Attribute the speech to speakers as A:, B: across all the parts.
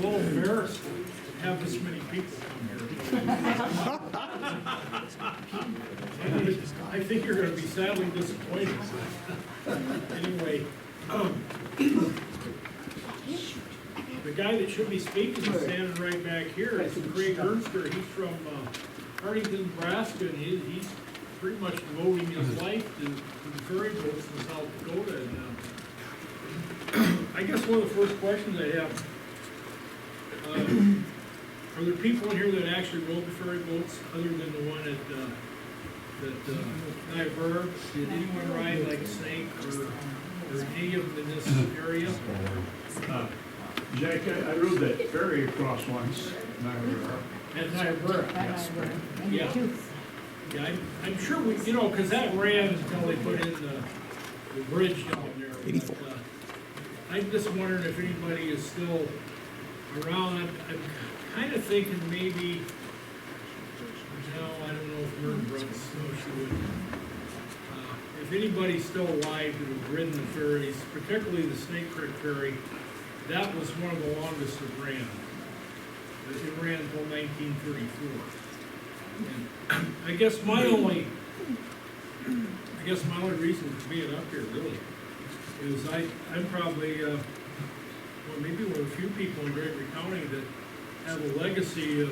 A: little embarrassed to have this many people come here. I think you're gonna be sadly disappointed. Anyway, the guy that should be speaking is standing right back here. It's Craig Ernster. He's from Arlington, Nebraska, and he's pretty much devoting his life to the ferry boats in South Dakota. And I guess one of the first questions I have, are there people in here that actually rode the ferry boats other than the one at Niobrara? Did anyone ride like a snake or any of them in this area?
B: Jack, I rode that ferry across once.
A: At Niobrara? Yeah. Yeah, I'm sure we, you know, because that ran until they put in the bridge down there.
C: 84.
A: But, I'm just wondering if anybody is still around. I'm kind of thinking maybe, no, I don't know if Merton Brooks snowshoe. If anybody's still alive that have ridden the ferries, particularly the Snake Creek Ferry, that was one of the longest it ran. It ran until 1934. And I guess my only reason for being up here really is I'm probably well, maybe one of the few people in Gregory County that have a legacy of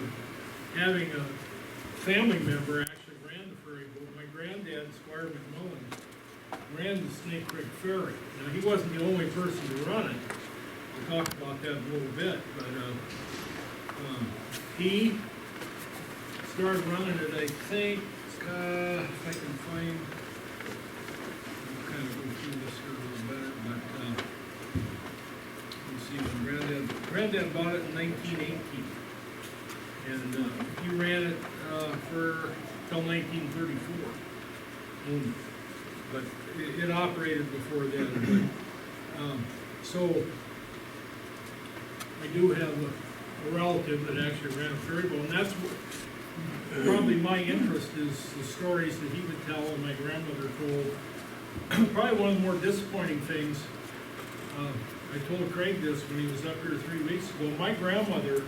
A: having a family member actually ran the ferry boat. My granddad, Squire McMillan, ran the Snake Creek Ferry. Now he wasn't the only person to run it. We'll talk about that in a little bit, but he started running it, I think, if I can find, I'll kind of go through this here a little better, but, let's see, when Granddad bought it in 1918. And, he ran it, till 1934. But it operated before then, but, so, I do have a relative that actually ran a ferry boat, and that's what, probably my interest is the stories that he would tell and my grandmother told. Probably one of the more disappointing things, I told Craig this when he was up here 3 weeks ago, my grandmother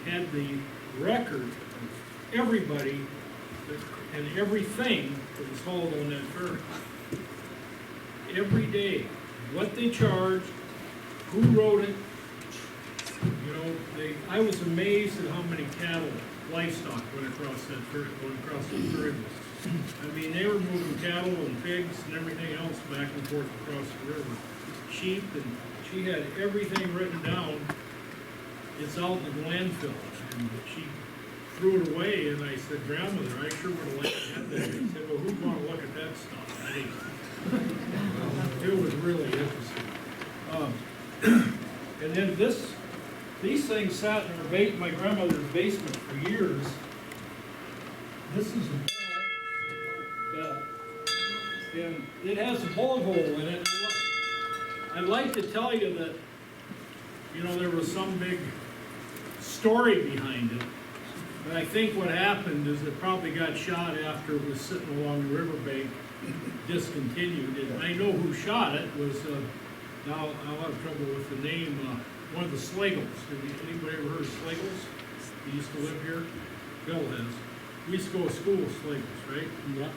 A: had the record of everybody and everything that was hauled on that ferry. Every day, what they charged, who rode it. You know, I was amazed at how many cattle, livestock went across that ferry, I mean, they were moving cattle and pigs and everything else back and forth across the river. Sheep, and she had everything written down. It's out in the landfill, and she threw it away, and I said, Grandmother, I sure would have liked to have that. She said, well, who'd want to look at that stuff? It was really interesting. And then these things sat in my grandmother's basement for years. This is a bell, and it has a bullet hole in it. I'd like to tell you that, you know, there was some big story behind it, but I think what happened is it probably got shot after it was sitting along the riverbank, discontinued. And I know who shot it was, now I'll have trouble with the name, one of the Slagles. Anybody ever heard of Slagles? He used to live here. Bill has. We used to go to school with Slagles, right? Yeah.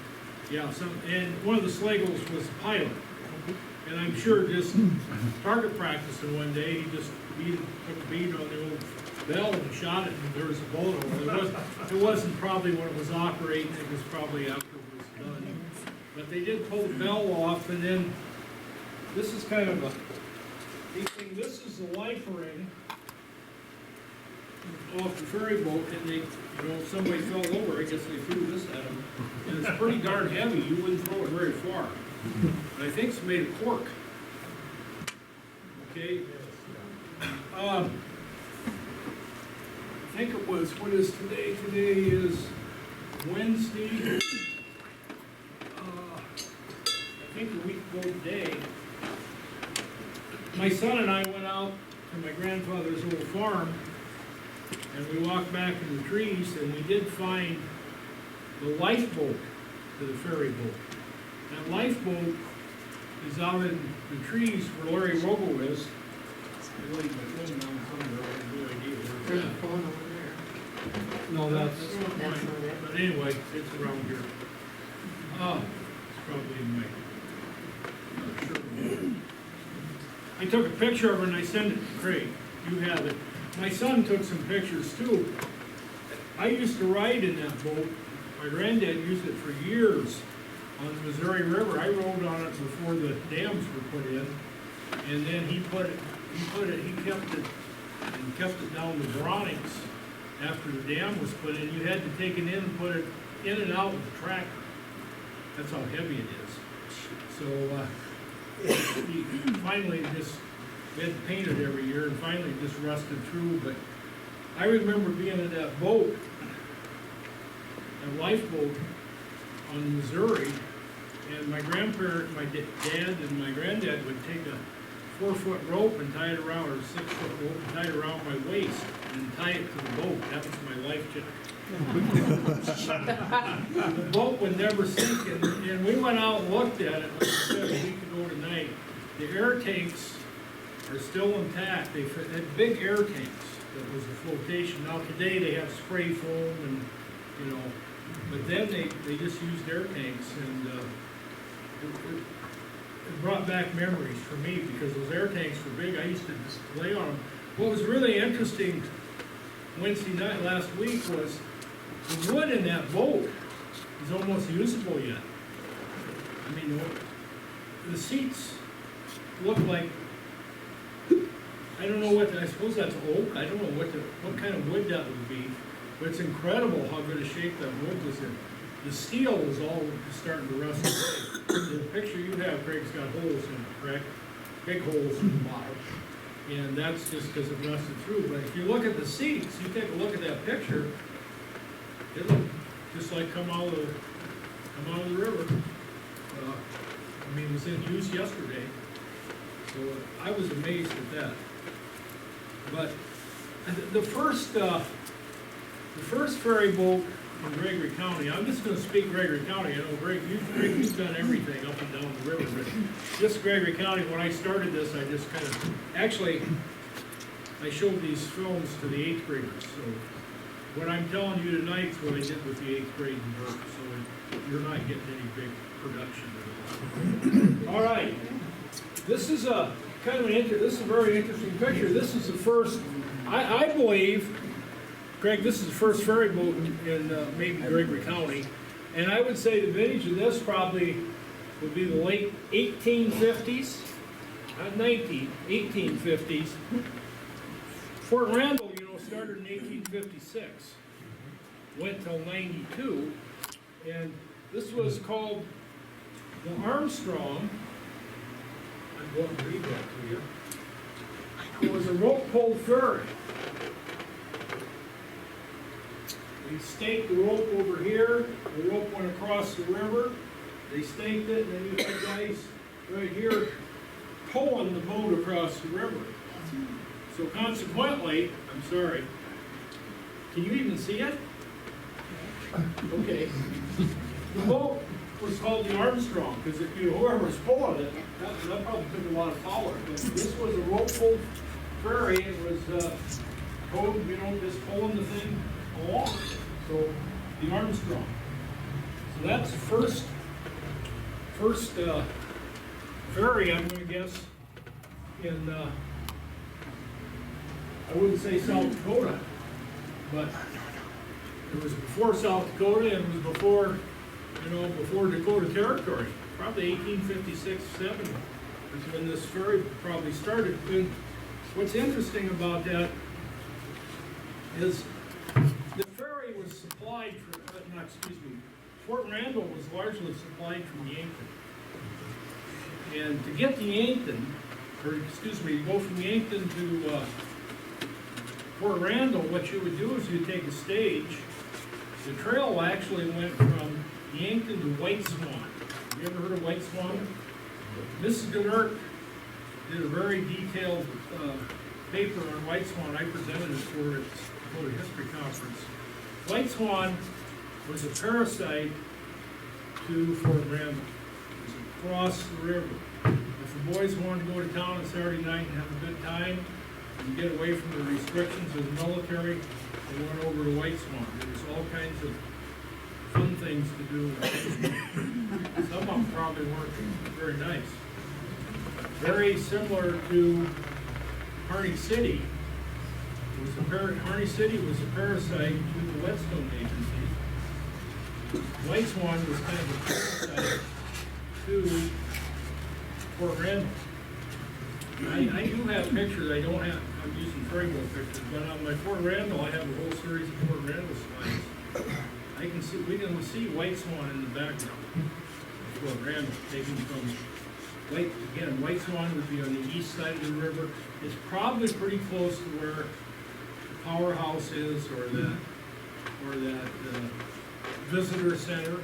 A: Yeah. And one of the Slagles was a pilot. And I'm sure just target practicing one day, he just took a bead on the old bell and shot it, and there was a bullet hole. It wasn't probably when it was operating. It was probably after it was done. But they did pull the bell off, and then this is kind of a neat thing. This is the life ring off the ferry boat, and they, you know, if somebody fell over, I guess they threw this at them. And it's pretty darn heavy. You wouldn't throw it very far. But I think it's made of cork. Okay. I think it was, what is today? Today is Wednesday. I think a week ago today. My son and I went out to my grandfather's old farm, and we walked back in the trees, and we did find the lifeboat to the ferry boat. That lifeboat is out in the trees where Larry Rogo is, I laid my phone down somewhere, I have no idea where
C: There's a
A: it's
C: phone over there.
A: at. No, that's
C: That's
A: mine.
C: not it.
A: But anyway, it's around here. It's probably in my, I'm not sure. I took a picture of it and I sent it to Craig. You have it. My son took some pictures too. I used to ride in that boat. My granddad used it for years on the Missouri River. I rode on it before the dams were put in. And then he kept it down to Bronix after the dam was put in. You had to take it in and put it in and out with a tractor. That's how heavy it is. So, he finally just, we had to paint it every year, and finally it just rusted through. But I remember being in that boat, a lifeboat on the Missouri, and my grandparent, my dad and my granddad would take a 4-foot rope and tie it around, or 6-foot rope and tie it around my waist and tie it to the boat. That was my life jacket. The boat would never sink, and we went out and looked at it, like I said, a week ago tonight. The air tanks are still intact. They had big air tanks that was a flotation. Now today they have spray foam and, you know, but then they just used air tanks, and it brought back memories for me because those air tanks were big. I used to just lay on them. What was really interesting Wednesday night last week was the wood in that boat is almost usable yet. I mean, the seats look like, I don't know I suppose that's oak. I don't know what kind of wood that would be, but it's incredible how good a shape that wood was in. The steel is all starting to rust away. The picture you have, Craig's got holes in it, correct? Big holes in the bottom. And that's just because it rusted through. But if you look at the seats, you take a look at that picture, it looked just like come out of the river. I mean, it was in use yesterday. So I was amazed at that. But the first ferry boat in Gregory County, I'm just gonna speak Gregory County. I know Greg, you've done everything up and down the river, but just Gregory County, when I started this, I just kind of, actually, I showed these films to the 8th graders, so what I'm telling you tonight is what I did with the 8th grade work, so you're not getting any big production at all. All right, this is a kind of this is a very interesting picture. This is the first, I believe, Greg, this is the first ferry boat in maybe Gregory County, and I would say the vintage of this probably would be the late 1850s, not 1850s. Fort Randall, you know, started in 1856, went till 92, and this was called the Armstrong. I'm going to read that to you. It was a rope-pulled ferry. They staked the rope over here, the rope went across the river, they staked it, and then you had guys right here pulling the boat across the river. So consequently, I'm sorry, can you even see it? Okay. The boat was called the Armstrong, because if you know, whoever was pulling it, that probably took a lot of power. But this was a rope-pulled ferry, it was towed, you know, just pulling the thing along. So, the Armstrong. So that's the first ferry, I'm gonna guess, in, I wouldn't say South Dakota, but it was before South Dakota, and it was before, you know, before Dakota Territory. Probably 1856, 7 is when this ferry probably started. And what's interesting about that is the ferry was supplied from, Fort Randall was largely supplied from Yankton. And to get to Yankton, go from Yankton to Fort Randall, what you would do is you'd take a stage. The trail actually went from Yankton to White Swan. You ever heard of White Swan? Mrs. Gnurk did a very detailed paper on White Swan. I presented it for its Dakota History Conference. White Swan was a parasite to Fort Randall. It was across the river. If the boys wanted to go to town on Saturday night and have a good time, and get away from the restrictions of the military, they went over to White Swan. There was all kinds of fun things to do. Some of them probably weren't very nice. Very similar to Harney City. Harney City was a parasite to the Whetstone Agency. White Swan was kind of a parasite to Fort Randall. I do have pictures, I'm using Ferry boat pictures, but on my Fort Randall, I have a whole series of Fort Randall slides. We can see White Swan in the background of Fort Randall, taken from White Swan would be on the east side of the river. It's probably pretty close to where the powerhouse is, or that visitor center.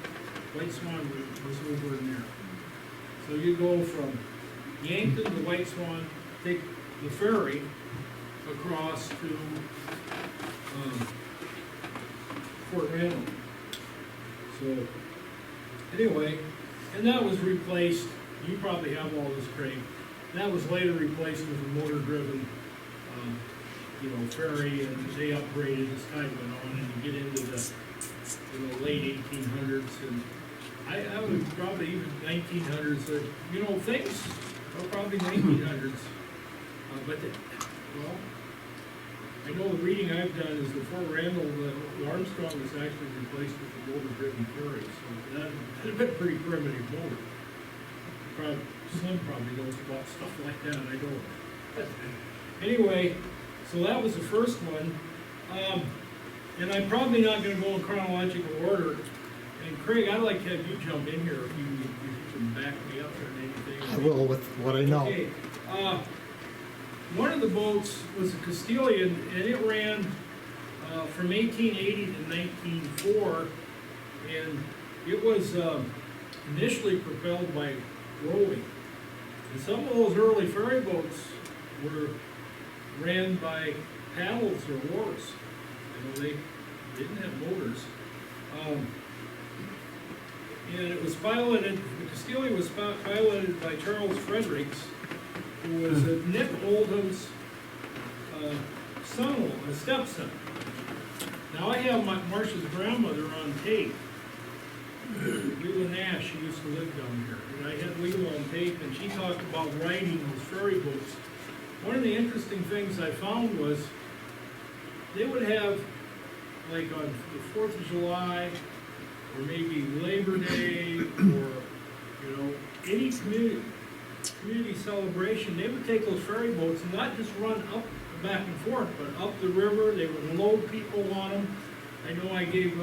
A: White Swan was over in there. So you go from Yankton to White Swan, take the ferry across to Fort Randall. So, anyway, and that was replaced, you probably have all this, Craig, that was later replaced with a motor-driven, ferry, and they upgraded as time went on, and you get into the, late 1800s, and I would probably even 1900s, things are probably 1900s, I know the reading I've done is the Fort Randall, the Armstrong was actually replaced with the motor-driven ferry, so that'd been pretty primitive motor. Slim probably knows about stuff like that, I don't. But anyway, so that was the first one. And I'm probably not gonna go in chronological order. And Craig, I'd like to have you jump in here if you can back me up or anything.
C: I will with what I know.
A: Okay, one of the boats was a Castilian, and it ran from 1880 to 1904, and it was initially propelled by rowing. And some of those early ferry boats were ran by paddles or oars. They didn't have motors. And it was piloted, the Castilian was piloted by Charles Fredericks, who was Nick Oldham's son-in-law, a stepson. Now I have Marcia's grandmother on tape. Leela Nash, she used to live down here. And I had Leela on tape, and she talked about riding those ferry boats. One of the interesting things I found was they would have, like on the 4th of July, or maybe Labor Day, or, any community celebration, they would take those ferry boats and not just run up, back and forth, but up the river. They would load people on them. I know I gave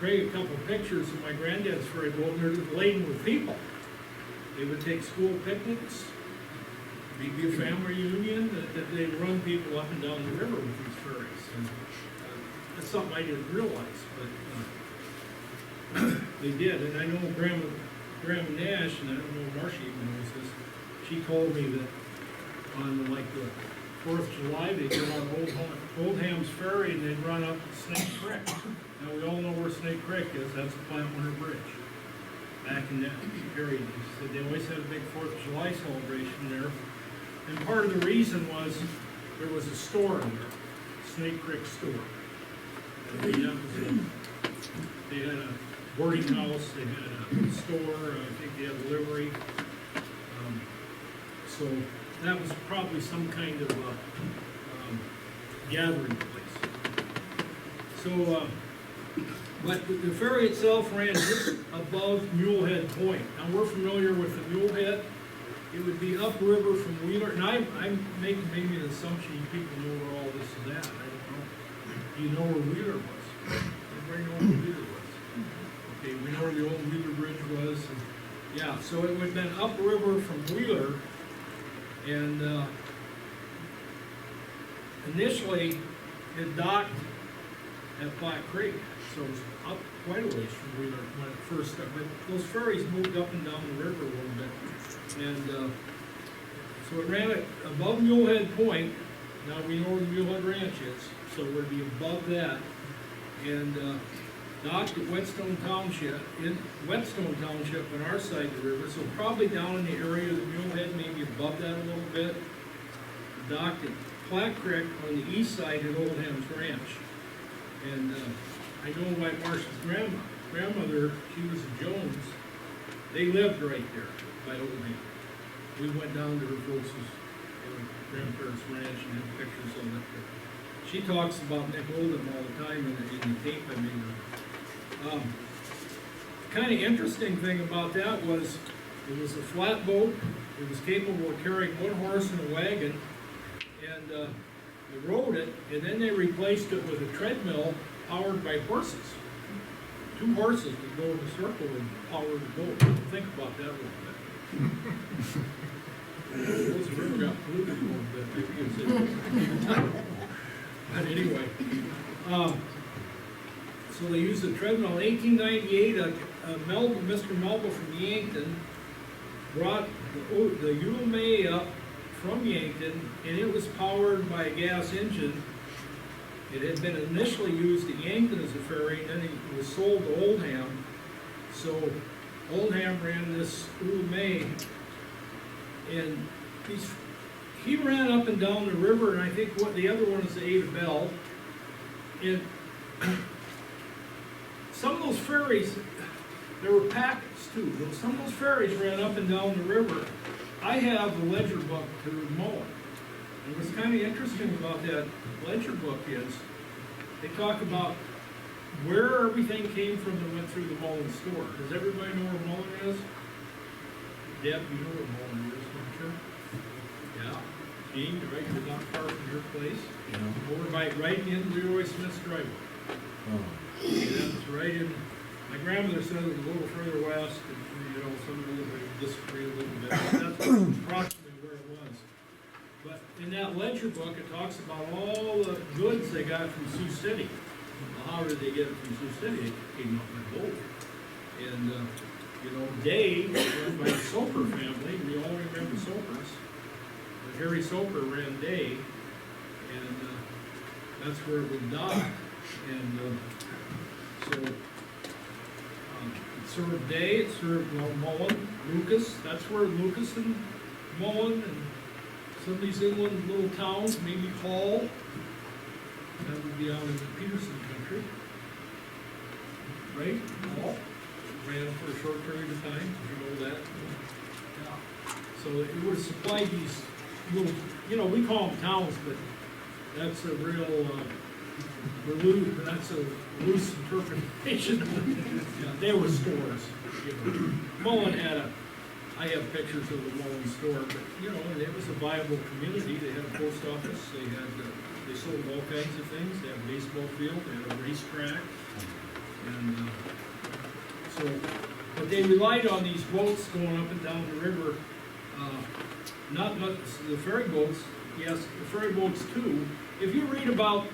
A: Greg a couple pictures of my granddad's ferry boat, and they're just laden with people. They would take school picnics, maybe a family reunion, that they'd run people up and down the river with these ferries. And, that's something I didn't realize, but they did. And I know Grandma Nash, and I don't know if Marcia even knows this, she told me that on like the 4th of July, they'd get on Oldham's Ferry and they'd run up Snake Creek. Now we all know where Snake Creek is, that's the Plant Winter Bridge. Back in that period, they said they always had a big 4th of July celebration there. And part of the reason was there was a store in there, Snake Creek store. They had a boarding house, they had a store, I think they had a livery. So that was probably some kind of gathering place. So, but the ferry itself ran just above Mulehead Point. Now we're familiar with the Mulehead. It would be upriver from Wheeler, and I'm making maybe an assumption you people know where all this is at. I don't know. Do you know where Wheeler was? Everybody know where Wheeler was? Okay, we know where the old Wheeler Bridge was. And, yeah, so it would have been upriver from Wheeler, and initially it docked at Black Creek, so it was up quite a ways from Wheeler when it first started. But those ferries moved up and down the river a little bit, and so it ran it above Mulehead Point. Now we know where the Mulehead Ranch is, so it would be above that, and docked at Whetstone Township, on our side of the river, so probably down in the area of the Mulehead, maybe above that a little bit. docked at Platte Creek on the east side at Oldham's Ranch. And I know why Marcia's grandmother, she was a Jones, they lived right there by Oldham. We went down to her folks' grandparents' ranch and had pictures of it. She talks about Nick Oldham all the time in the tape I made her. Kind of interesting thing about that was it was a flatboat. It was capable of carrying one horse and a wagon, and they rode it, and then they replaced it with a treadmill powered by horses. 2 horses would go in a circle and power the boat. Think about that a little bit. Those have ever got polluted a little bit, maybe you can say. But anyway, so they used a treadmill. In 1898, Mr. Melba from Yankton brought the UMA up from Yankton, and it was powered by a gas engine. It had been initially used at Yankton as a ferry, and then it was sold to Oldham. So Oldham ran this UMA, and he ran up and down the river, and I think what the other one is the Ada Bell. And some of those ferries, there were packets too. Some of those ferries ran up and down the river. I have the ledger book to Mullen. And what's kind of interesting about that ledger book is they talk about where everything came from that went through the Mullen store. Does everybody know where Mullen is? Deb, you know where Mullen is, don't you? Yeah. Gene, right, you're not far from your place.
C: Yeah.
A: Over by, right in Leroy Smith's driveway.
C: Oh.
A: That's right in, my grandmother said it was a little further west, and, you know, some people would disagree a little bit, but that's approximately where it was. But in that ledger book, it talks about all the goods they got from Sioux City. Well, how did they get it from Sioux City? It came up by boat. And, you know, Day, run by the Soper family, we all remember Sopers. Harry Soper ran Day, and that's where it was docked. And so it served Day, it served Mullen, Lucas. That's where Lucas and Mullen and some of these inland little towns, maybe Hall, that would be out in the Peterson country. Right? Hall ran for a short period of time, did you know that? Yeah. So it would supply these little, you know, we call them towns, but that's a real, that's a loose interpretation. Yeah, they were stores. You know. Mullen had I have pictures of the Mullen store, but, you know, it was a viable community. They had a post office, they sold all kinds of things. They had a baseball field, they had a racetrack. And so, but they relied on these boats going up and down the river. Not much, the ferry boats, yes, the ferry boats too. If you read about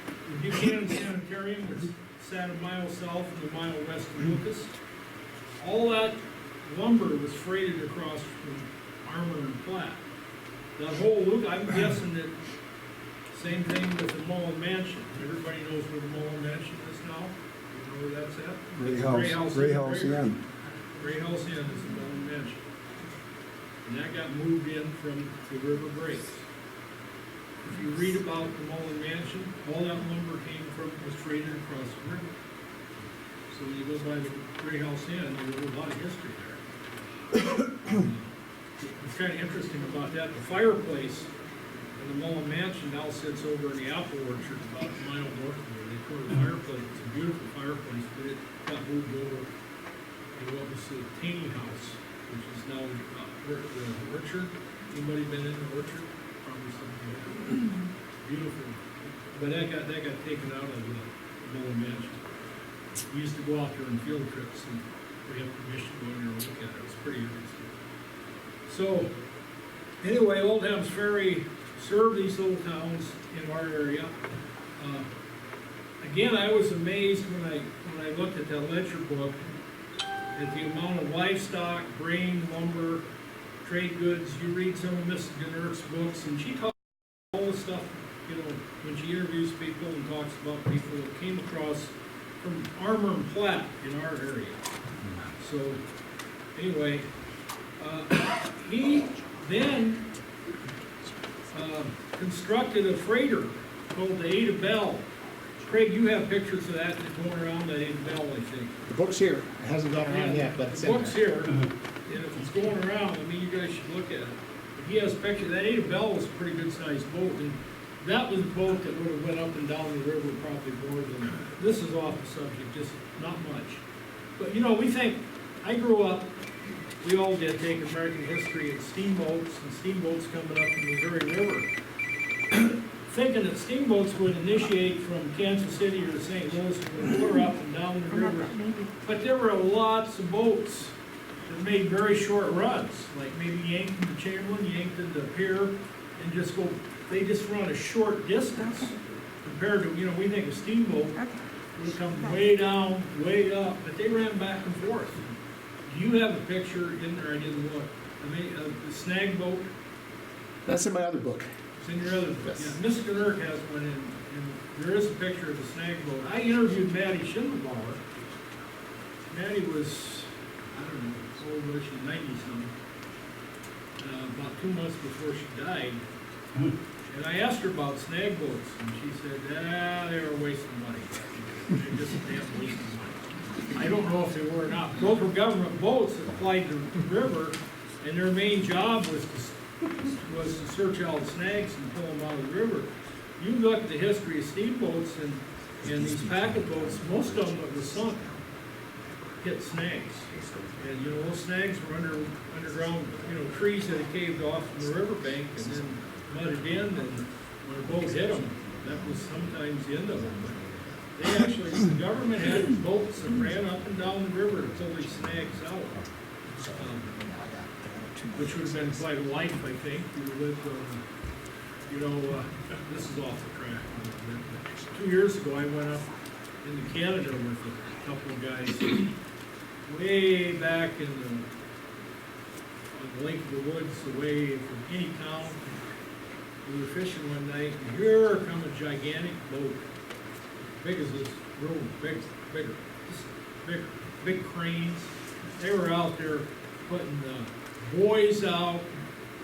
A: the Buchanan Sanitarium, which sat a mile south and a mile west of Lucas, all that lumber was freighted across from Armour and Platte. That whole loop, I'm guessing that same thing with the Mullen Mansion. Everybody knows where the Mullen Mansion is now. You know where that's at?
D: Gray House Inn.
A: Gray House Inn is the Mullen Mansion. And that got moved in from the river breaks. If you read about the Mullen Mansion, all that lumber was freighted across the river. So when you go by the Gray House Inn, there's a lot of history there. It's kind of interesting about that. The fireplace in the Mullen Mansion now sits over in the apple orchard about a mile north of there. They tore the fireplace. It's a beautiful fireplace, but it got moved over to what was the Taney House, which is now the orchard. Anybody been in the orchard? Probably something like that. Beautiful. But that got taken out of the Mullen Mansion. We used to go out there on field trips, and we had permission to go in there and look at it. It was pretty interesting. So, anyway, Oldham's Ferry served these little towns in our area. Again, I was amazed when I looked at that ledger book at the amount of livestock, grain, lumber, trade goods. You read some of Mrs. Gunner's books, and she talks all the stuff, you know, when she interviews people and talks about people that came across from Armour and Platte in our area. So, anyway, he then constructed a freighter called the Ada Bell. Craig, you have pictures of that going around, that Ada Bell, I think.
C: The book's here. It hasn't gone around yet, but it's
A: The
C: in
A: book's
C: there.
A: here, and if it's going around, I mean, you guys should look at it. But he has pictures, that Ada Bell was a pretty good sized boat, and that was a boat that would have went up and down the river probably more than, this is off the subject, just not much. But, you know, we think, I grew up, we all did take American history and steamboats coming up the Missouri River. Thinking that steamboats would initiate from Kansas City or St. Louis and clear up and down the river. But there were lots of boats that made very short runs, like maybe Yankton to Chamberlain, Yankton to Pier, and just go, they just run a short distance compared to, you know, we think a steamboat would come way down, way up, but they ran back and forth. Do you have a picture in there? I didn't look. I mean, the snag boat,
C: That's in my other book.
A: it's in your other book.
C: Yes.
A: Yeah, Mr. Nurk has one, and there is a picture of the snag boat. I interviewed Maddie Schimmelbauer. Maddie was, I don't know, how old was she, 90-something, about 2 months before she died. And I asked her about snag boats, and she said, they were wasting money. They're just damn wasting money. I don't know if they were or not. Those were government boats that applied to the river, and their main job was to search all the snags and pull them out of the river. You look at the history of steamboats and these packet boats, most of them that were sunk hit snags. And, you know, those snags were underground, you know, trees that had caved off from the riverbank and then mudded in, and when a boat hit them, that was sometimes the end of them. But they actually, the government had boats that ran up and down the river to pull these snags out. Which would have been quite a life, I think. You lived on, you know, this is off the track. 2 years ago, I went up into Canada with a couple of guys, way back in on the Lake of the Woods, away from any town. We were fishing one night, and here comes a gigantic boat, big as this room, bigger, just bigger, big cranes. They were out there putting buoys out.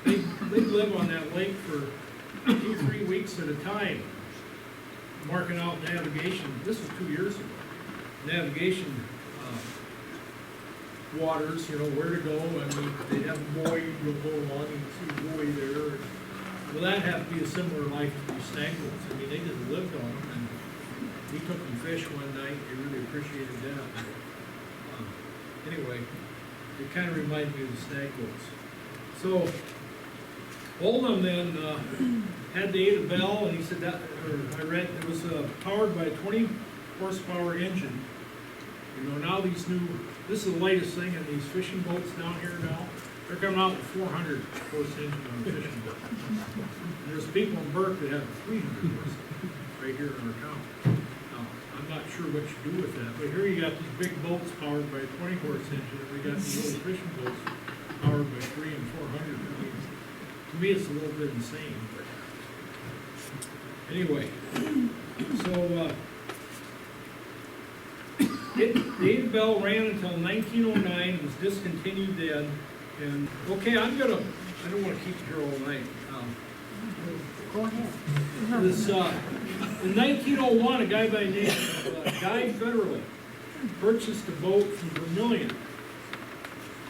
A: They live on that lake for 2-3 weeks at a time, marking out navigation. This was 2 years ago. Navigation waters, you know, where to go. I mean, they have a buoy, you'll go along and see a buoy there. Well, that had to be a similar life to these snag boats. I mean, they just lived on them, and we took them fish one night. They really appreciated that. Anyway, it kind of reminded me of the snag boats. So, Oldham then had the Ada Bell, and he said that, or I read, it was powered by a 20 horsepower engine. You know, now these new, this is the latest thing in these fishing boats down here now. They're coming out with 400 horse engine on a fishing boat. And there's people in Burke that have 300 horse right here in our town. Now, I'm not sure what you do with that, but here you got these big boats powered by a 20 horse engine, and we got these little fishing boats powered by 300 and 400. I mean, to me, it's a little bit insane, but anyway. So, the Ada Bell ran until 1909, was discontinued then, and, okay, I don't wanna keep you here all night.
E: Go ahead.
A: This, in 1901, a guy by the name of Guy Federley purchased a boat from Vermilion,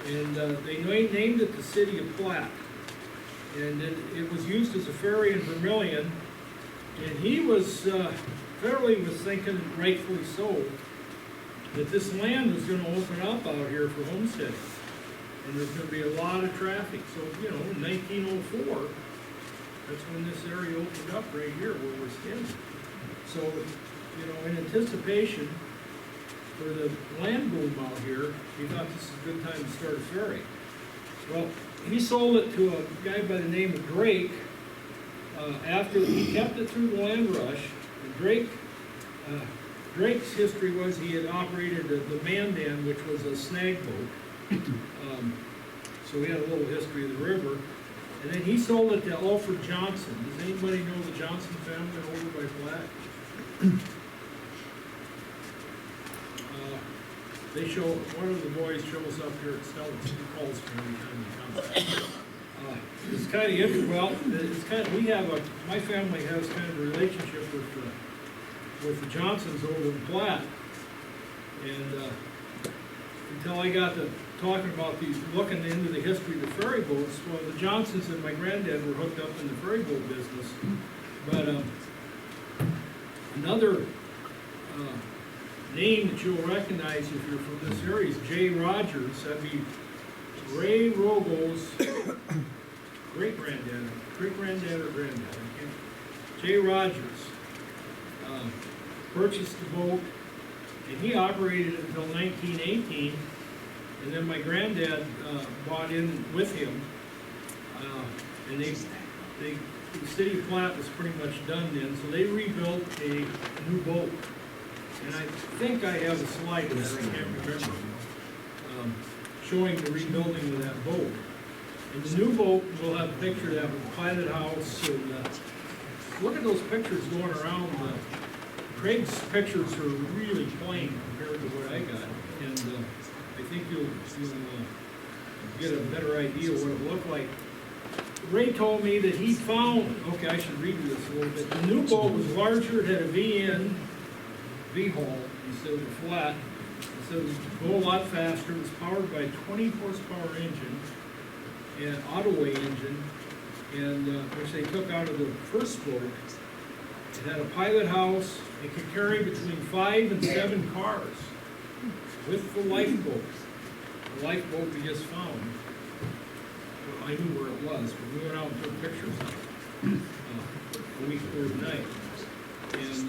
A: and they named it the City of Platte. And it was used as a ferry in Vermilion, and he was, Federley was thinking, rightfully so, that this land was gonna open up out here for homesteading. And there's gonna be a lot of traffic, so, you know, in 1904, that's when this area opened up right here where we're standing. So, you know, in anticipation for the land boom out here, he thought this is a good time to start a ferry. Well, he sold it to a guy by the name of Drake, after he kept it through the land rush. And Drake's history was he had operated the Mandan, which was a snag boat. So he had a little history of the river. And then he sold it to Alfred Johnson. Does anybody know the Johnson family over by Platte? They show, one of the boys shows up here at Stellan's, he calls me every time he comes. It's kind of interesting, well, it's kind of, my family has kind of a relationship with the Johnsons over in Platte. And, until I got to talking about looking into the history of the ferry boats, well, the Johnsons and my granddad were hooked up in the ferry boat business. But, another, name that you'll recognize if you're from this area is J. Rogers. That'd be Ray Rogo's great-granddad or granddad. I can't. J. Rogers purchased the boat, and he operated it until 1918. And then my granddad bought in with him, and the city of Platte was pretty much done then, so they rebuilt a new boat. And I think I have a slide of that, I can't remember, showing the rebuilding of that boat. And the new boat, we'll have a picture of that with the pilot house, and look at those pictures going around. Craig's pictures are really plain compared to what I got, and I think you'll get a better idea of what it looked like. Ray told me that he found, okay, I should read you this a little bit. The new boat was larger, it had a V-in, V-hull instead of a flat. So it would go a lot faster. It was powered by a 20 horsepower engine, and auto-way engine, and which they took out of the first boat. It had a pilot house. It could carry between 5 and 7 cars with the lifeboat. The lifeboat we just found. Well, I knew where it was, but we went out and took pictures of it a week before tonight. And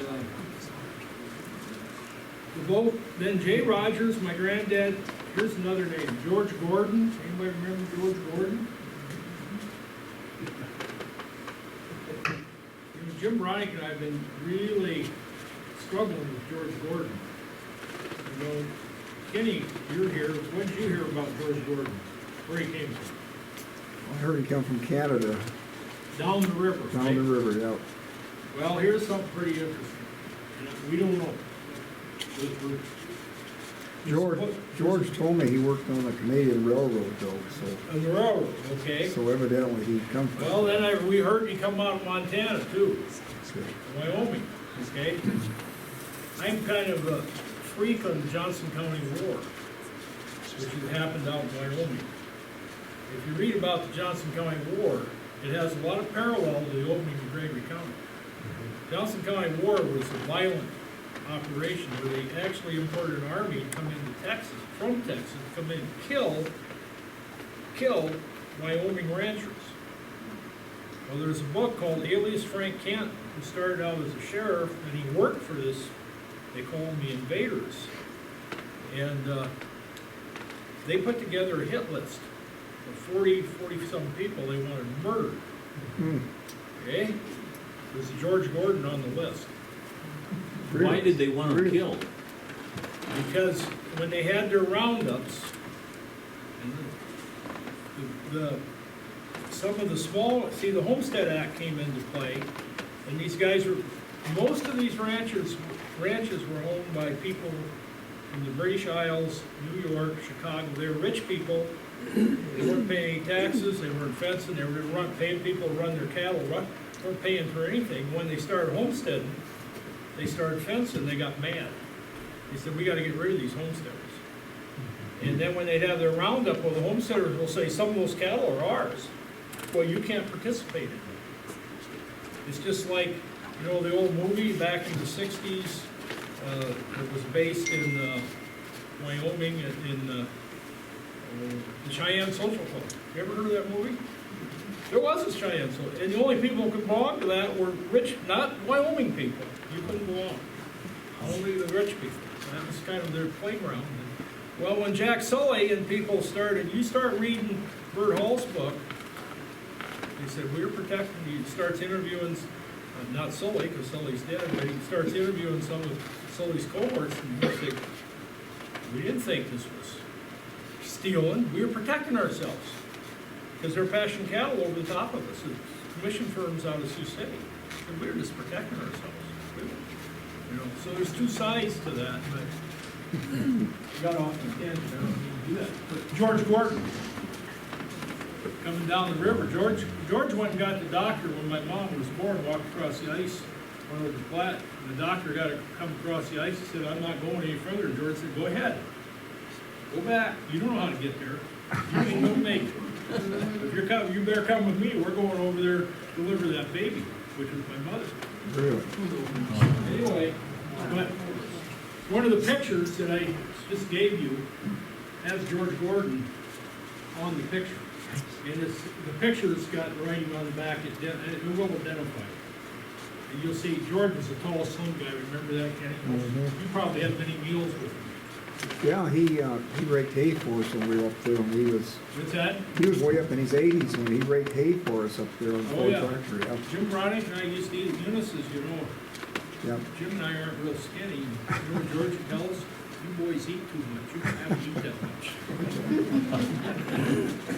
A: the boat, then J. Rogers, my granddad, here's another name, George Gordon. Anybody remember George Gordon? Jim Bronick and I have been really struggling with George Gordon. You know, Kenny, you're here. When did you hear about George Gordon? Where he came from?
D: I heard he come from Canada,
A: Down the river.
D: down
A: right?
D: the river, yeah.
A: Well, here's something pretty interesting. We don't know.
D: George told me he worked on the Canadian Railroad though, so,
A: On the railroad, okay.
D: so evidently he'd come from.
A: Well, then we heard he come out of Montana too,
D: So,
A: Wyoming, okay? I'm kind of a freak on the Johnson County War, which had happened out in Wyoming. If you read about the Johnson County War, it has a lot of parallel to the opening of Gregory County. Johnson County War was a violent operation where they actually imported an army to come into Texas, from Texas, to come in and kill Wyoming ranchers. Well, there's a book called Alias Frank Kent, who started out as a sheriff, and he worked for this, they call them the invaders. And they put together a hit list of 40-some people they wanted murdered. Okay? There's a George Gordon on the list.
F: Why did they want him killed?
A: Because when they had their roundups, some of the small, see, the Homestead Act came into play, and these guys were, most of these ranches were owned by people from the British Isles, New York, Chicago. They were rich people. They weren't paying any taxes, they weren't fencing, they were paying people to run their cattle, weren't paying for anything. When they started homesteading, they started fencing, they got mad. They said, we gotta get rid of these homesteaders. And then when they'd have their roundup, well, the homesteaders will say, some of those cattle are ours. Well, you can't participate in it. It's just like, you know, the old movie back in the 60s, it was based in Wyoming, in the Cheyenne Social Club. You ever heard of that movie? There was a Cheyenne Social, and the only people who could belong to that were rich, not Wyoming people. You couldn't belong. Only the rich people. So that was kind of their playground. And, well, when Jack Sully and people started, you start reading Bert Hall's book, they said, we're protecting you. He starts interviewing, not Sully, because Sully's dead, but he starts interviewing some of Sully's cohorts, and he said, we didn't think this was stealing, we were protecting ourselves. Because they're passing cattle over the top of us. It's commission firms out of Sioux City. And we were just protecting ourselves. You know, so there's two sides to that, but got off the tangent, I don't mean to do that. But George Gordon. coming down the river. George went and got the doctor when my mom was born, walked across the ice, went over the flat. And the doctor got to come across the ice. He said, I'm not going any further. And George said, go ahead. Go back. You don't know how to get there. You ain't gonna make it. If you're coming, you better come with me. We're going over there to deliver that baby, which was my mother.
D: Really?
A: Anyway, but one of the pictures that I just gave you has George Gordon on the picture. And it's, the picture's got writing on the back, it will identify it. And you'll see George was a tall, slim guy, remember that, Kenny? You probably had many meals with him.
D: Yeah, he raked hay for us when we were up there, and
A: What's that?
D: he was way up in his 80s when he raked hay for us up there on the
A: Oh, yeah.
D: factory. Yeah.
A: Jim Bronick and I used to eat at Eunice's, you know.
D: Yep.
A: Jim and I aren't real skinny. You know, George tells, you boys eat too much. You don't have to eat that much.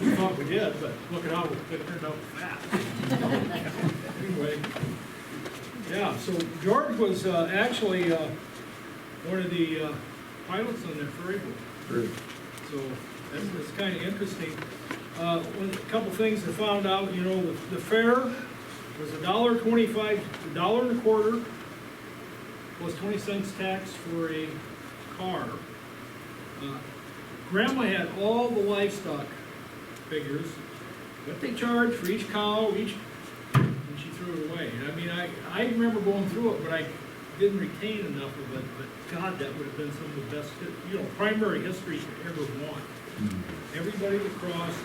A: We thought we did, but look at how it turned out fat. Anyway, yeah, so George was actually one of the pilots on that ferry boat.
D: Really.
A: So that's kind of interesting. A couple things I found out, you know, the fare was $1.25, $1.25, plus 20 cents tax for a car. Grandma had all the livestock figures, what they charged for each cow, and she threw it away. And I mean, I remember going through it, but I didn't retain enough of it, but God, that would have been some of the best, you know, primary history you could ever want. Everybody that crossed.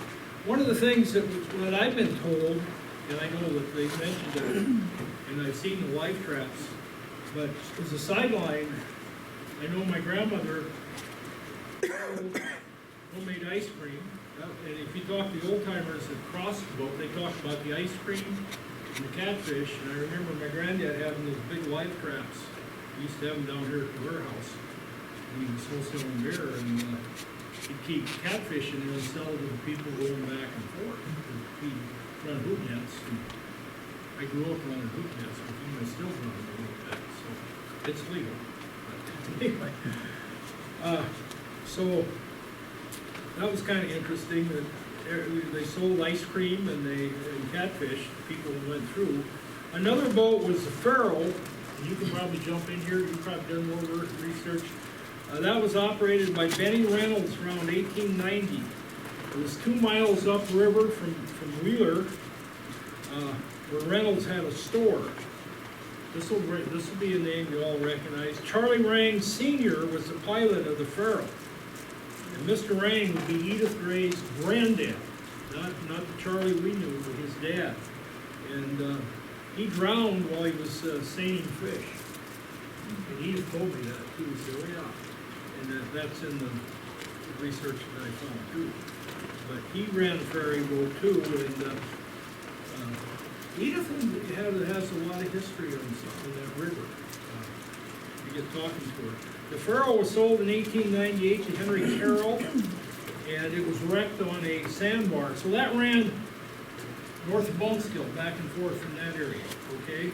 A: One of the things that I've been told, and I know that they mentioned it, and I've seen the life traps, but as a sideline, I know my grandmother sold homemade ice cream. And if you talk to the old timers that crossed the boat, they talk about the ice cream and the catfish. And I remember my granddad having those big life traps. We used to have them down here at the warehouse. He was wholesaling beer, and he'd keep catfish and then sell it to the people going back and forth. He'd run hoop nets. And I grew up running hoop nets with him. I still run them a little bit, so it's legal. But anyway, so that was kind of interesting that they sold ice cream and catfish. People went through. Another boat was the Ferry. You can probably jump in here. You've probably done more research. That was operated by Benny Reynolds around 1890. It was 2 miles upriver from Wheeler, where Reynolds had a store. This will be a name you all recognize. Charlie Rang Sr. was the pilot of the Ferry. And Mr. Rang would be Edith Gray's granddad, not the Charlie we knew, but his dad. And he drowned while he was seining fish. And Edith told me that too, so yeah. And that's in the research that I found too. But he ran a ferry boat too, and Edith has a lot of history on that river. You get talking to her. The Ferry was sold in 1898 to Henry Carroll, and it was wrecked on a sandbar. So that ran north of Boneskill, back and forth from that area, okay?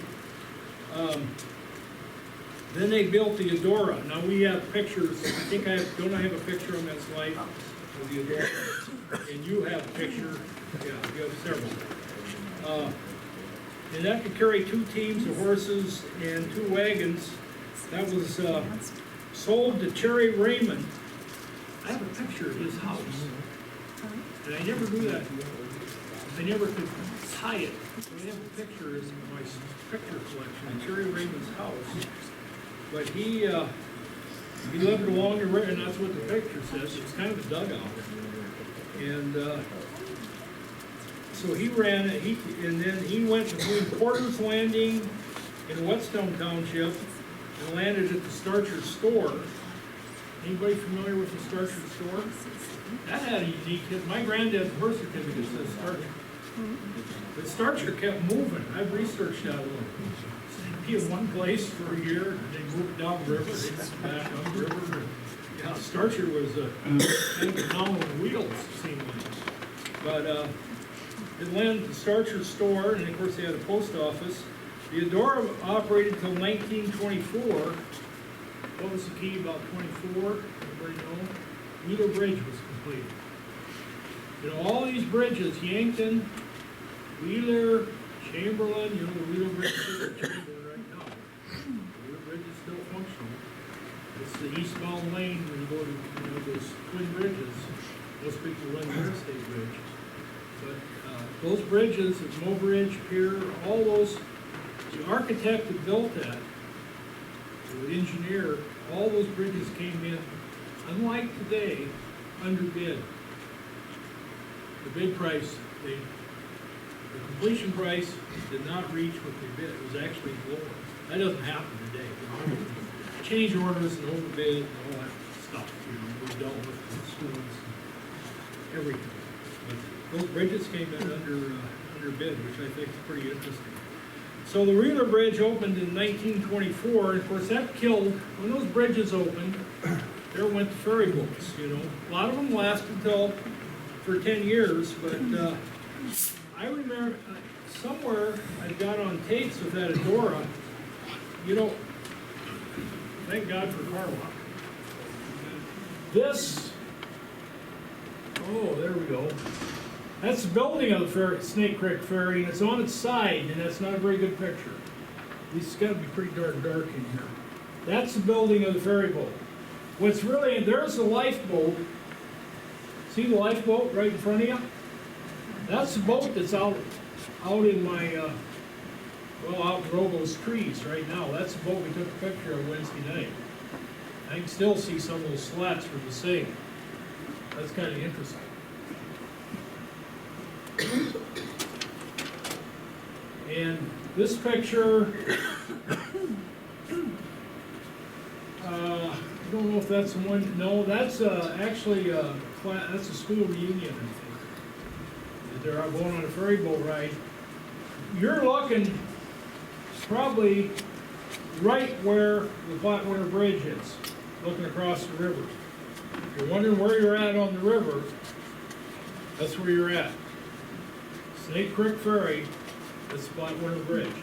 A: Then they built the Adora. Now we have pictures, I think don't I have a picture on that slide of the Adora? And you have a picture, yeah, you have several. And that could carry 2 teams of horses and 2 wagons. That was sold to Cherry Raymond. I have a picture of his house. And I never do that. I never could tie it. So I have a picture in my picture collection of Cherry Raymond's house. But he lived along the river, and that's what the picture says. It's kind of a dugout. And so he ran it, and then he went between Porter's Landing in Whetstone Township and landed at the Starcher Store. Anybody familiar with the Starcher Store? That had a unique hit. My granddad's birth certificate says Starcher. But Starcher kept moving. I've researched that a little. They'd be in one place for a year, and they moved down the river, they'd come back up the river. Yeah, Starcher was kind of a town on wheels, it seemed like. But it landed at the Starcher Store, and of course they had a post office. The Adora operated until 1924. What was the key about 24? Everybody know? Wheeler Bridge was completed. You know, all these bridges, Yankton, Wheeler, Chamberlain, you know, the Wheeler Bridge is in Chamberlain right now. The Wheeler Bridge is still functional. It's the eastbound lane when you go to, you know, those twin bridges. Most people run the interstate bridge. But, those bridges, the Mo Bridge, Pier, all those, the architect that built that, the engineer, all those bridges came in, unlike today, under bid. The bid price, the completion price did not reach what they bid, it was actually lower. That doesn't happen today. You know? Change orders and overbid and all that stuff, you know, we dealt with in schools, everything. But those bridges came in under bid, which I think is pretty interesting. So the Wheeler Bridge opened in 1924, and of course that killed, when those bridges opened, there went the ferry boats, you know. A lot of them lasted for 10 years, but I remember somewhere I got on tapes with that Adora, you know, thank God for Carla. This, oh, there we go. That's the building of the ferry, Snake Creek Ferry, and it's on its side, and that's not a very good picture. At least it's gotta be pretty darn dark in here. That's the building of the ferry boat. What's really, there's the lifeboat. See the lifeboat right in front of you? That's the boat that's out in my, out in Rogo's trees right now. That's the boat we took a picture of Wednesday night. I can still see some of those slats were the same. That's kind of interesting. And this picture, I don't know if that's the one, no, that's actually that's a school reunion, I think. They're out going on a ferry boat ride. You're looking probably right where the Flatwater Bridge is, looking across the river. If you're wondering where you're at on the river, that's where you're at. Snake Creek Ferry, that's Flatwater Bridge.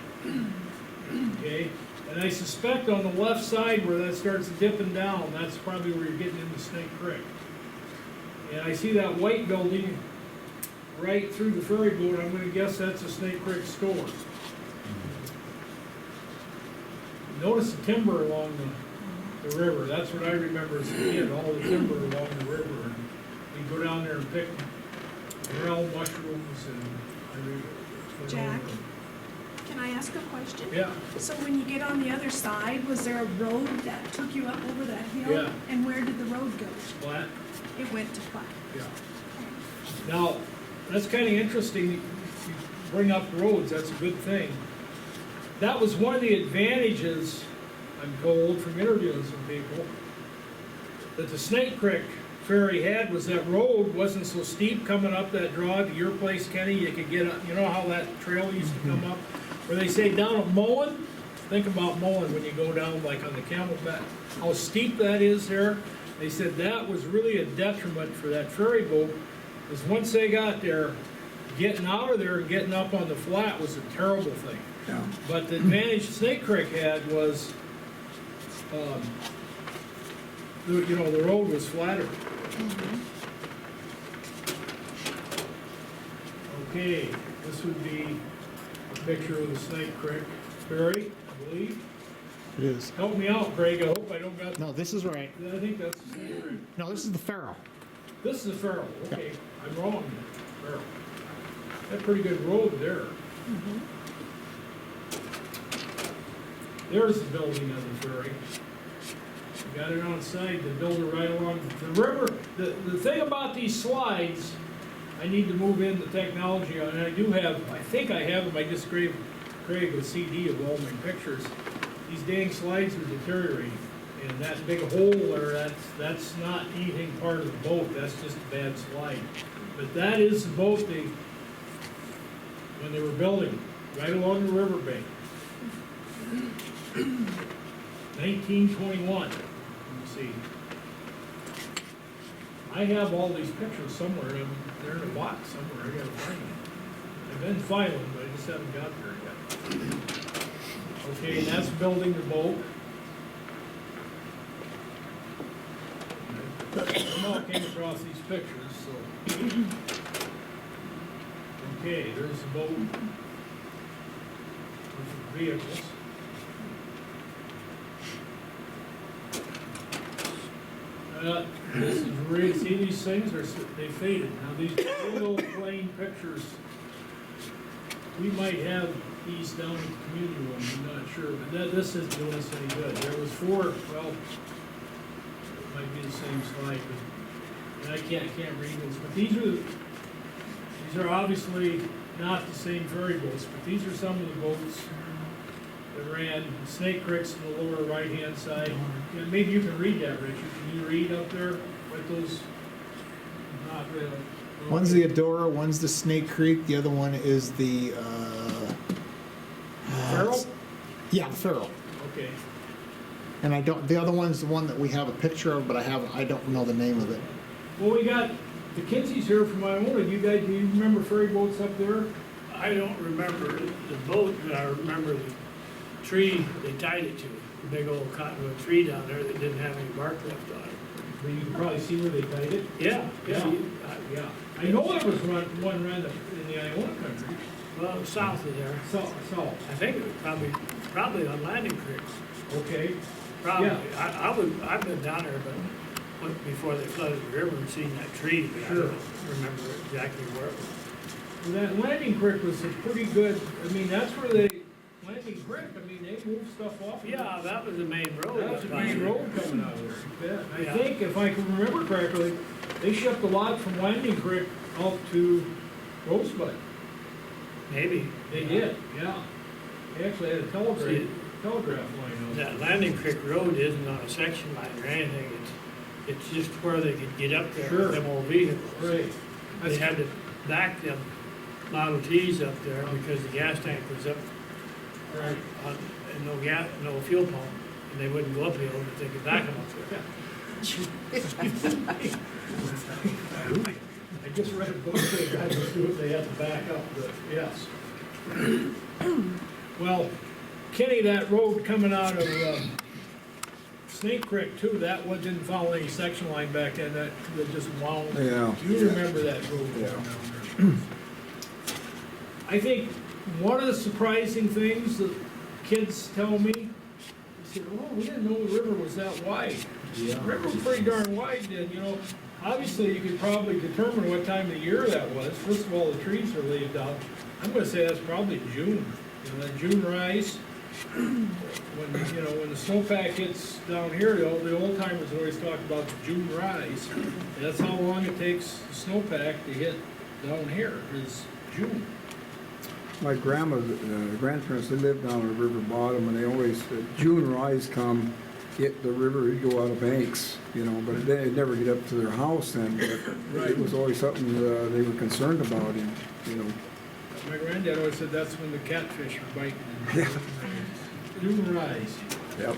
A: Okay? And I suspect on the left side where that starts dipping down, that's probably where you're getting into Snake Creek. And I see that white building right through the ferry boat. I'm gonna guess that's a Snake Creek store. Notice the timber along the river. That's what I remember as a kid, all the timber along the river. And we'd go down there and pick morel mushrooms and
E: Jack? Can I ask a question?
A: Yeah.
E: So when you get on the other side, was there a road that took you up over that hill?
A: Yeah.
E: And where did the road go?
A: Flat.
E: It went to Flat.
A: Yeah. Now, that's kind of interesting, you bring up roads, that's a good thing. That was one of the advantages, I'm told from interviewing some people, that the Snake Creek Ferry had was that road wasn't so steep coming up that draw to your place, Kenny. You could get up, you know how that trail used to come up? Where they say down at Mullen, think about Mullen when you go down like on the Camelback, how steep that is there. They said that was really a detriment for that ferry boat, because once they got there, getting out of there and getting up on the flat was a terrible thing.
D: Yeah.
A: But the advantage Snake Creek had was, the road was flatter. Okay, this would be a picture of the Snake Creek Ferry, I believe.
C: It is.
A: Help me out, Craig, I hope I don't got,
C: No, this is right.
A: I think that's the Snake Creek.
C: No, this is the Farrow.
A: This is the Ferry, okay, I'm wrong, Ferry. That's a pretty good road there. There's the building of the ferry. You got it on site, the builder right along the river. The thing about these slides, I need to move in the technology on, and I do have, I think I have them, I just gave Craig a CD of all my pictures. These dang slides are deteriorating, and that big hole there, that's not anything part of the boat, that's just a bad slide. But that is the boat when they were building, right along the riverbank. 1921, let me see. I have all these pictures somewhere, they're in a box somewhere, I gotta find them. I've been filing, but I just haven't got there yet. Okay, and that's building the boat. I somehow came across these pictures, so Okay, there's the boat. There's the vehicles. This is really, see these things, they faded. Now these real plain pictures, we might have these down at the community room, I'm not sure, but this isn't doing us any good. There was four, well, it might be the same slide, but, and I can't read this, but these are obviously not the same ferry boats, but these are some of the boats that ran Snake Creek's in the lower right-hand side. Yeah, maybe you can read that, Richard. Can you read up there what those, not really.
C: One's the Adora, one's the Snake Creek, the other one is the,
A: Ferrell?
C: Yeah, the Ferrell.
A: Okay.
C: And I don't, the other one's the one that we have a picture of, but I don't know the name of it.
A: Well, we got the Kinseys here from Iona. Do you remember ferry boats up there?
G: I don't remember the boat, but I remember the tree they tied it to. A big old cottonwood tree down there that didn't have any bark left on it.
A: Well, you can probably see where they tied it.
G: Yeah, yeah.
A: Yeah. I know there was one ran in the Iona country.
G: Well, south of there.
A: So,
G: I think it was probably on Landing Creeks.
A: okay.
G: Probably.
A: Yeah.
G: I've been down there, but before they flooded the river and seen that tree, but I
A: Sure.
G: don't remember exactly where it was.
A: Well, that Landing Creek was a pretty good, I mean, that's where Landing Creek, I mean, they moved stuff off. of
G: Yeah, that was the main road.
A: That was the main road coming out of there, you bet. I
G: Yeah.
A: think, if I can remember correctly, they shipped a lot from Landing Creek out to Rosebud.
G: Maybe.
A: They did, yeah. They actually had a telegraph line out.
G: That Landing Creek Road isn't on a section line or anything. It's just where they could get up there
A: Sure.
G: with them old vehicles.
A: Right.
G: They had to back them Model Ts up there because the gas tank was up
A: Right.
G: and no fuel pump, and they wouldn't go uphill, but they could back them up there.
A: I just read a book that guys would do if they had to back up, but yes. Well, Kenny, that road coming out of Snake Creek too, that one didn't follow any section line back then, that just wound.
D: Yeah.
A: You remember that road going down there. I think one of the surprising things that kids tell me, they said, oh, we didn't know the river was that wide. The river was pretty darn wide then, you know. Obviously, you could probably determine what time of the year that was. First of all, the trees are laid down. I'm gonna say that's probably June, you know, that June rise. When, you know, when the snowpack hits down here, the old timers always talk about the June rise. That's how long it takes the snowpack to hit down here, is June.
D: My grandma's, grandparents, they lived down on the river bottom, and they always, June rise come, the river would go out of banks, you know, but they'd never get up to their house then, but it was always something they were concerned about, and, you know.
A: My granddad always said that's when the catfish are biting. June rise.
D: Yep.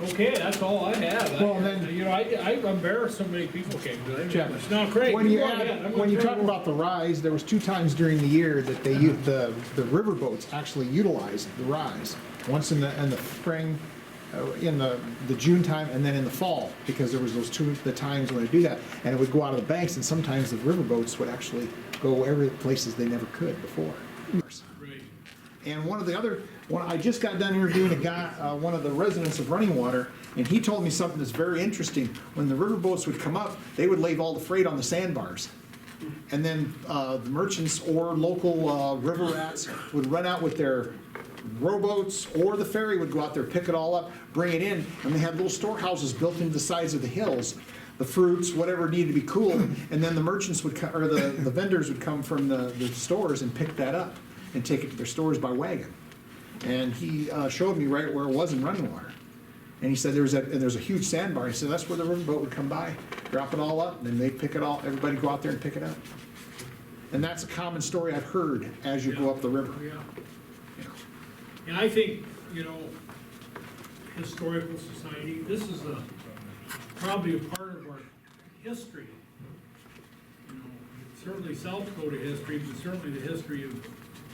A: Okay, that's all I have.
C: Well, then-
A: You know, I'm embarrassed so many people came to it.
C: Jeff,
A: Now, Craig,
C: When you
A: go ahead. I'm
C: when
A: gonna
C: you
A: turn
C: talk
A: it over.
C: about the rise, there was 2 times during the year that they the river boats actually utilized the rise. Once in the spring, in the June time, and then in the fall, because there was those the times when they do that, and it would go out of the banks, and sometimes the river boats would actually go every places they never could before.
A: Right.
C: And I just got done interviewing a guy, one of the residents of Running Water, and he told me something that's very interesting. When the river boats would come up, they would leave all the freight on the sandbars. And then the merchants or local river rats would run out with their rowboats, or the ferry would go out there, pick it all up, bring it in, and they had little storehouses built into the sides of the hills. The fruits, whatever needed to be cooled, and then the merchants would or the vendors would come from the stores and pick that up and take it to their stores by wagon. And he showed me right where it was in Running Water. And he said there's a huge sandbar. He said that's where the riverboat would come by, drop it all up, and then they pick it all. Everybody go out there and pick it up. And that's a common story I've heard as you go up the river.
A: Yeah. And I think, you know, historical society, this is probably a part of our history. You know, certainly South Dakota history, but certainly the history of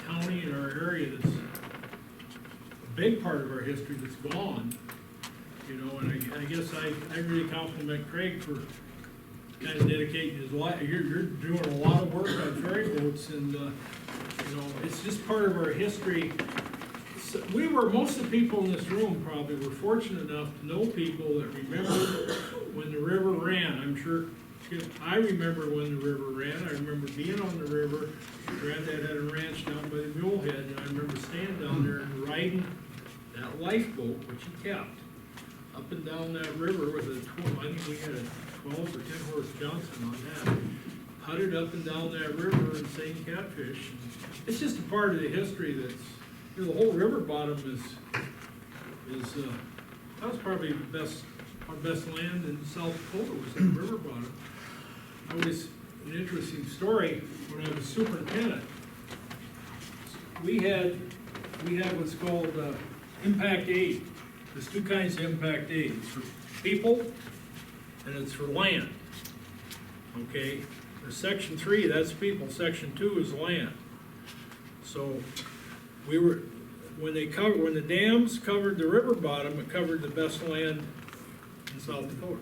A: county and our area that's a big part of our history that's gone. You know, and I guess I really compliment Craig for kind of dedicating his life. You're doing a lot of work on ferry boats, and You know, it's just part of our history. So most of the people in this room probably were fortunate enough to know people that remember when the river ran. I'm sure, I remember when the river ran. I remember being on the river. Granddad had a ranch down by the Mulehead, and I remember standing down there and riding that lifeboat, which he kept, up and down that river with I think we had a 12 or 10 horse Johnson on that. Putted up and down that river and saying catfish. It's just a part of the history that's, you know, the whole river bottom is that was probably our best land in South Dakota was that river bottom. Always an interesting story, when I was superintendent, we had what's called impact aid. There's two kinds of impact aid. It's for people and it's for land. Okay? There's section 3, that's people. Section 2 is land. So when the dams covered the river bottom, it covered the best land in South Dakota.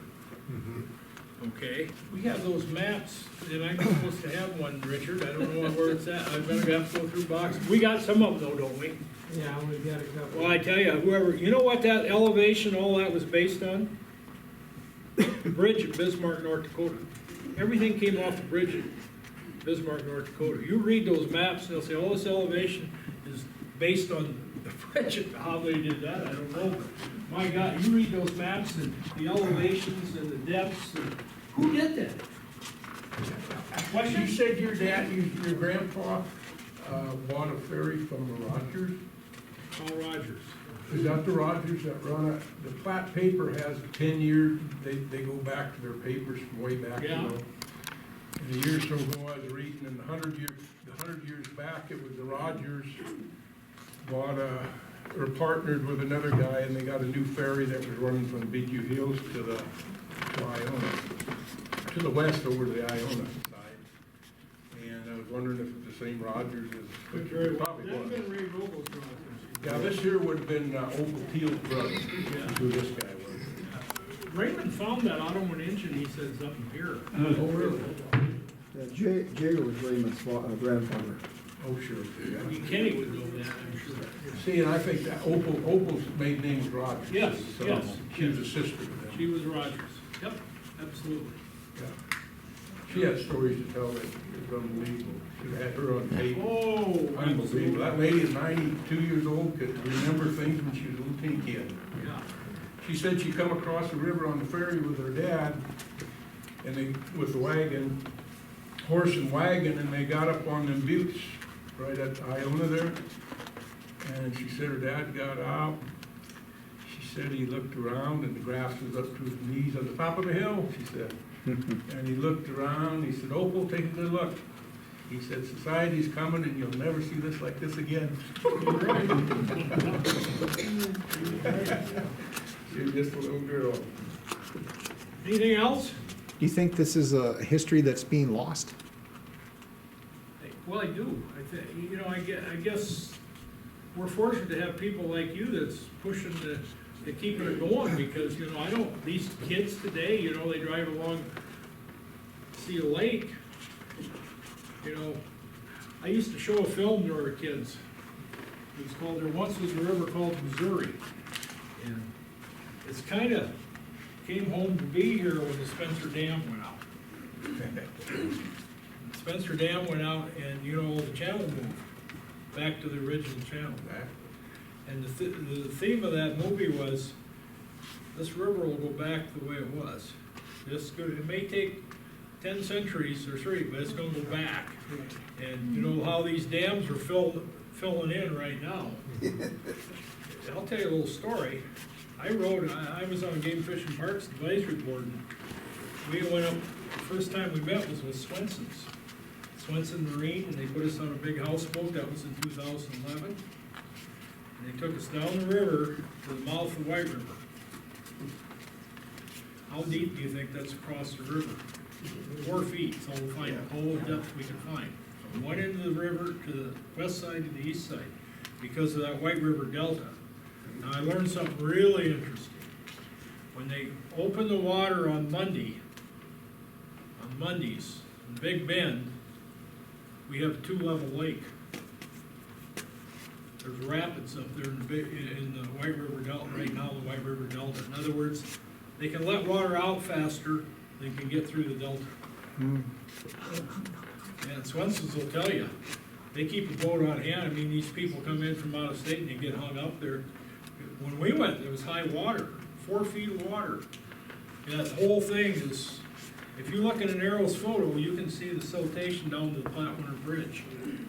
A: Okay, we have those maps, and I'm supposed to have one, Richard, I don't know where it's at, I'm gonna have to go through boxes. We got some of them though, don't we?
H: Yeah, we've got a couple.
A: Well, I tell you, you know what that elevation, all that was based on? The bridge at Bismarck, North Dakota. Everything came off the bridge at Bismarck, North Dakota. You read those maps, and they'll say, oh, this elevation is based on the bridge. How they did that, I don't know. But my God, you read those maps and the elevations and the depths, and who did that?
I: You said your grandpa bought a ferry from the Rogers?
A: Paul Rogers.
I: Is that the Rogers that run it? The flat paper has 10 years, they go back to their papers from way back, you
A: Yeah.
I: know. And a year or so ago, I was reading, and the 100 years back, it was the Rogers bought or partnered with another guy, and they got a new ferry that was running from Biju Hills to Iona, to the west over the Iona side. And I was wondering if it's the same Rogers as, it probably
A: That'd
I: was.
A: been Ray Robles' Rogers.
I: Yeah, this here would have been Opal Teal's brother, is who this guy was.
A: Raymond found that Ottoman engine, he says, up in here.
I: Oh, really?
D: Yeah, Jagger was Raymond's grandfather.
I: Oh, sure.
A: I mean, Kenny would know that, I'm sure.
I: See, and I think that Opal's maiden name was Rogers.
A: Yes,
I: So
A: yes.
I: she was a sister to them.
A: She was Rogers. Yep, absolutely.
I: Yeah. She had stories to tell that it was unbelievable. Should have had her on tape.
A: Oh,
I: Unbelievable. That lady is 92 years old, could remember things when she was a little teeny kid.
A: Yeah.
I: She said she come across the river on the ferry with her dad, and with the wagon, horse and wagon, and they got up on them buttes right at Iona there. And she said her dad got out. She said he looked around and the grass was up to his knees on the top of the hill, she said. And he looked around, he said, Opal, take a good look. He said, society's coming and you'll never see this like this again. She was just a little girl.
A: Anything else?
C: Do you think this is a history that's being lost?
A: Well, I do. I guess we're fortunate to have people like you that's pushing to keep it going, because, these kids today, they drive along, see a lake. I used to show a film to our kids. It was called, There Once Was a River Called Missouri. And it's kind of came home to be here when the Spencer Dam went out. Spencer Dam went out and, the channel moved back to the original channel. And the theme of that movie was, this river will go back the way it was. It may take 10 centuries or 3, but it's gonna go back. And you know how these dams are filling in right now. I'll tell you a little story. I was on Game Fish and Parks Advisory Board, and we went up, the first time we met was with Swenson's. Swenson Marine, and they put us on a big houseboat, that was in 2011. And they took us down the river to the mouth of White River. How deep do you think that's across the river? 4 feet, so we'll find all the depth we can find. From one end of the river to the west side to the east side, because of that White River Delta. Now, I learned something really interesting. When they open the water on Mondays, in Big Bend, we have a 2-level lake. there's rapids up there in the White River Delta, right now, the White River Delta. In other words, they can let water out faster than can get through the delta. And Swenson's will tell you, they keep a boat on hand. I mean, these people come in from out of state and they get hung up there. When we went, there was high water, 4 feet of water. And that whole thing is, if you look at an Arrows photo, you can see the siltation down to the Platte Winter Bridge.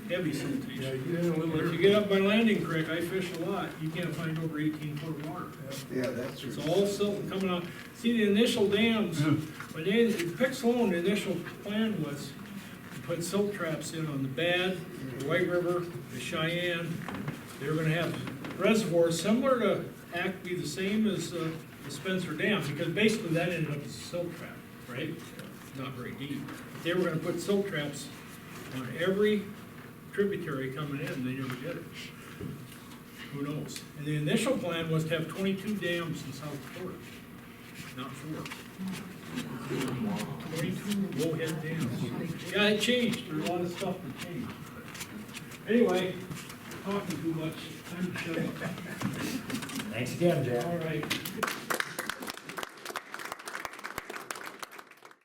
A: Heavy
I: Yeah,
A: siltation.
I: you didn't
A: If you get up by Landing Creek, I fish a lot, you can't find over 18-foot of water.
C: Yeah, that's true.
A: It's all silt and coming out. See, the initial dams, when they, Pick Sloan, the initial plan was to put silt traps in on the Bad, the White River, the Cheyenne. They were gonna have reservoirs similar to be the same as the Spencer Dam, because basically that ended up as a silt trap, right? Not very deep. They were gonna put silt traps on every tributary coming in, they never did it. Who knows? And the initial plan was to have 22 dams in South Dakota, not 4. 22 low-head dams. Yeah, it changed, there's a lot of stuff that changed. Anyway, talking too much, time to shut up.
H: Thanks again, Jack.
A: All right.